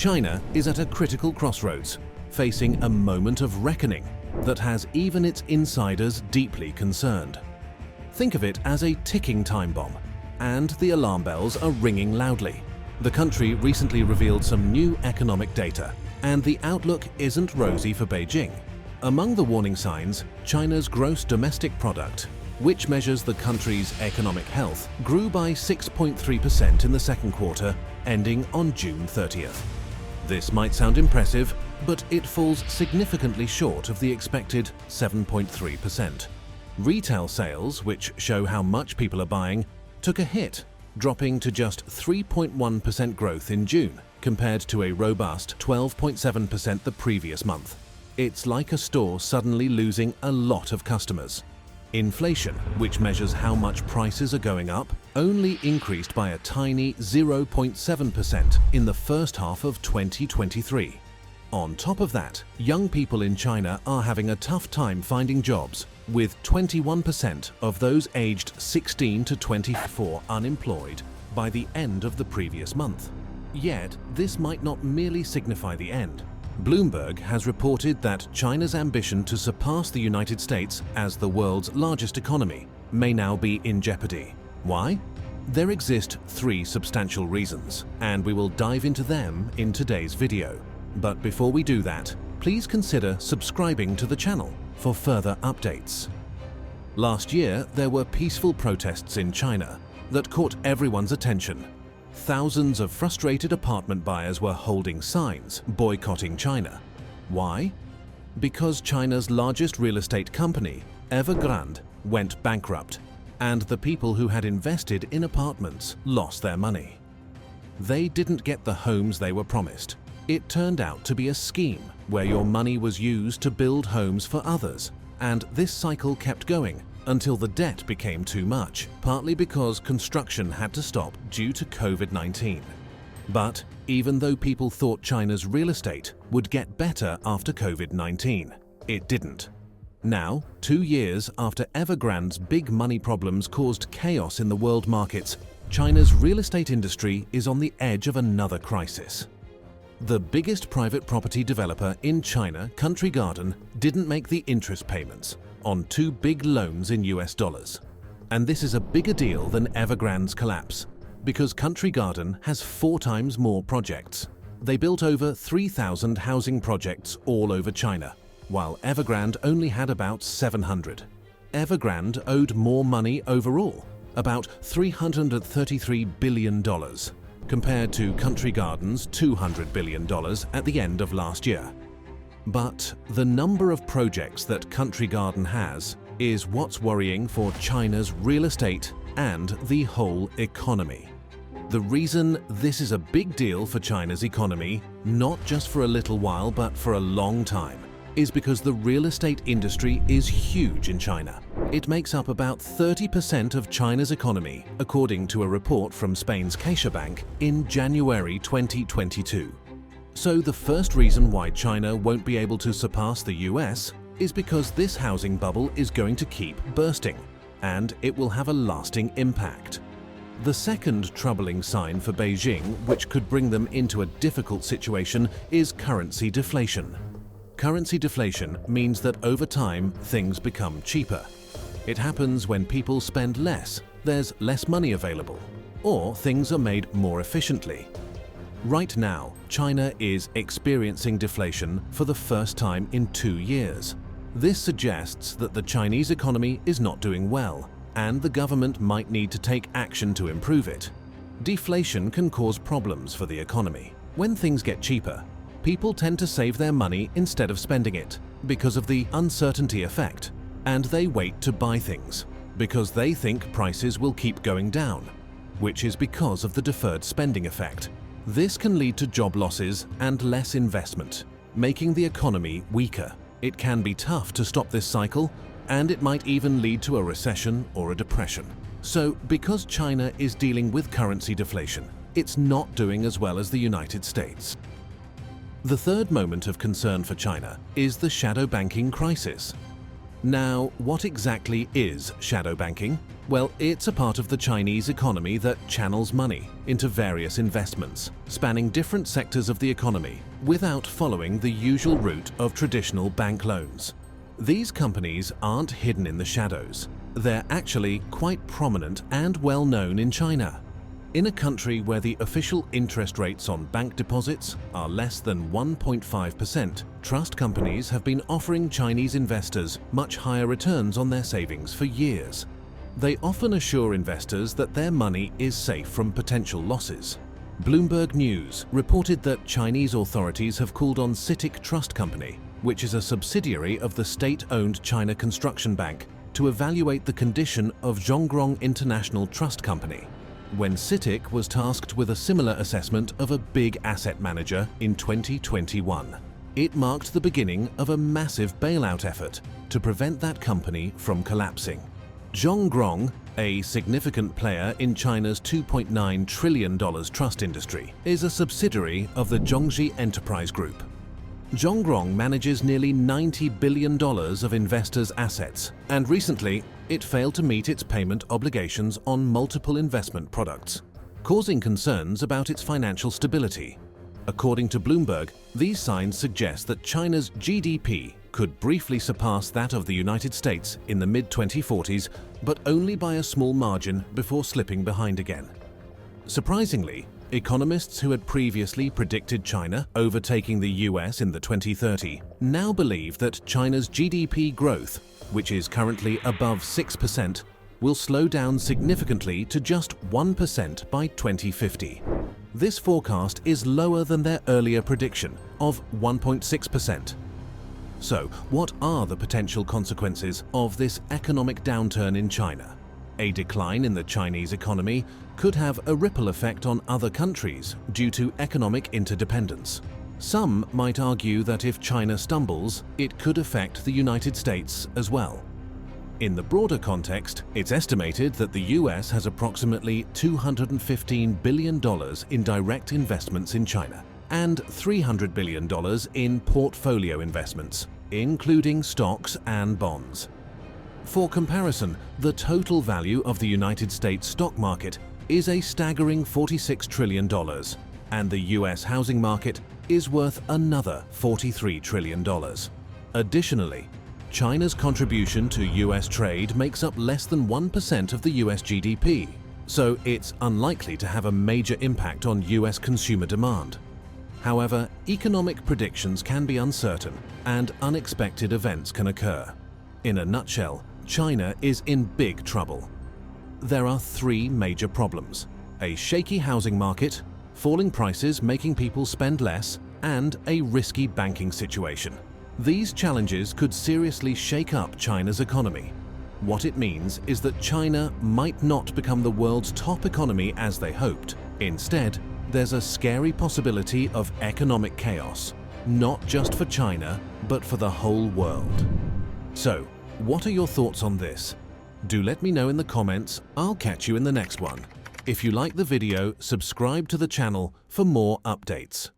China is at a critical crossroads, facing a moment of reckoning that has even its insiders deeply concerned. Think of it as a ticking time bomb, and the alarm bells are ringing loudly. The country recently revealed some new economic data, and the outlook isn't rosy for Beijing. Among the warning signs, China's gross domestic product, which measures the country's economic health, grew by 6.3% in the second quarter, ending on June 30th. This might sound impressive, but it falls significantly short of the expected 7.3%. Retail sales, which show how much people are buying, took a hit, dropping to just 3.1% growth in June, compared to a robust 12.7% the previous month. It's like a store suddenly losing a lot of customers. Inflation, which measures how much prices are going up, only increased by a tiny 0.7% in the first half of 2023. On top of that, young people in China are having a tough time finding jobs, with 21% of those aged 16 to 24 unemployed by the end of the previous month. Yet, this might not merely signify the end. Bloomberg has reported that China's ambition to surpass the United States as the world's largest economy may now be in jeopardy. Why? There exist three substantial reasons, and we will dive into them in today's video. But before we do that, please consider subscribing to the channel for further updates. Last year, there were peaceful protests in China that caught everyone's attention. Thousands of frustrated apartment buyers were holding signs boycotting China. Why? Because China's largest real estate company, Evergrande, went bankrupt, and the people who had invested in apartments lost their money. They didn't get the homes they were promised. It turned out to be a scheme where your money was used to build homes for others, and this cycle kept going until the debt became too much, partly because construction had to stop due to COVID-19. But even though people thought China's real estate would get better after COVID-19, it didn't. Now, 2 years after Evergrande's big money problems caused chaos in the world markets, China's real estate industry is on the edge of another crisis. The biggest private property developer in China, Country Garden, didn't make the interest payments on 2 big loans in US dollars. And this is a bigger deal than Evergrande's collapse, because Country Garden has 4 times more projects. They built over 3,000 housing projects all over China, while Evergrande only had about 700. Evergrande owed more money overall, about $333 billion, compared to Country Garden's $200 billion at the end of last year. But the number of projects that Country Garden has is what's worrying for China's real estate and the whole economy. The reason this is a big deal for China's economy, not just for a little while but for a long time, is because the real estate industry is huge in China. It makes up about 30% of China's economy, according to a report from Spain's CaixaBank in January 2022. So the first reason why China won't be able to surpass the US is because this housing bubble is going to keep bursting, and it will have a lasting impact. The second troubling sign for Beijing, which could bring them into a difficult situation, is currency deflation. Currency deflation means that over time things become cheaper. It happens when people spend less, there's less money available, or things are made more efficiently. Right now, China is experiencing deflation for the first time in 2 years. This suggests that the Chinese economy is not doing well, and the government might need to take action to improve it. Deflation can cause problems for the economy. When things get cheaper, people tend to save their money instead of spending it because of the uncertainty effect, and they wait to buy things because they think prices will keep going down, which is because of the deferred spending effect. This can lead to job losses and less investment, making the economy weaker. It can be tough to stop this cycle, and it might even lead to a recession or a depression. So, because China is dealing with currency deflation, it's not doing as well as the United States. The third moment of concern for China is the shadow banking crisis. Now, what exactly is shadow banking? Well, it's a part of the Chinese economy that channels money into various investments, spanning different sectors of the economy, without following the usual route of traditional bank loans. These companies aren't hidden in the shadows. They're actually quite prominent and well known in China. In a country where the official interest rates on bank deposits are less than 1.5%, trust companies have been offering Chinese investors much higher returns on their savings for years. They often assure investors that their money is safe from potential losses. Bloomberg News reported that Chinese authorities have called on CITIC Trust Company, which is a subsidiary of the state-owned China Construction Bank, to evaluate the condition of Zhongrong International Trust Company, when CITIC was tasked with a similar assessment of a big asset manager in 2021. It marked the beginning of a massive bailout effort to prevent that company from collapsing. Zhongrong, a significant player in China's $2.9 trillion trust industry, is a subsidiary of the Zhongxi Enterprise Group. Zhongrong manages nearly $90 billion of investors' assets, and recently it failed to meet its payment obligations on multiple investment products, causing concerns about its financial stability. According to Bloomberg, these signs suggest that China's GDP could briefly surpass that of the United States in the mid-2040s, but only by a small margin before slipping behind again. Surprisingly, economists who had previously predicted China overtaking the US in the 2030 now believe that China's GDP growth, which is currently above 6%, will slow down significantly to just 1% by 2050. This forecast is lower than their earlier prediction of 1.6%. So, what are the potential consequences of this economic downturn in China? A decline in the Chinese economy could have a ripple effect on other countries due to economic interdependence. Some might argue that if China stumbles, it could affect the United States as well. In the broader context, it's estimated that the US has approximately $215 billion in direct investments in China and $300 billion in portfolio investments, including stocks and bonds. For comparison, the total value of the United States stock market is a staggering $46 trillion, and the US housing market is worth another $43 trillion. Additionally, China's contribution to US trade makes up less than 1% of the US GDP, so it's unlikely to have a major impact on US consumer demand. However, economic predictions can be uncertain, and unexpected events can occur. In a nutshell, China is in big trouble. There are three major problems: a shaky housing market, falling prices making people spend less, and a risky banking situation. These challenges could seriously shake up China's economy. What it means is that China might not become the world's top economy as they hoped. Instead, there's a scary possibility of economic chaos, not just for China, but for the whole world. So, what are your thoughts on this? Do let me know in the comments. I'll catch you in the next one. If you like the video, subscribe to the channel for more updates.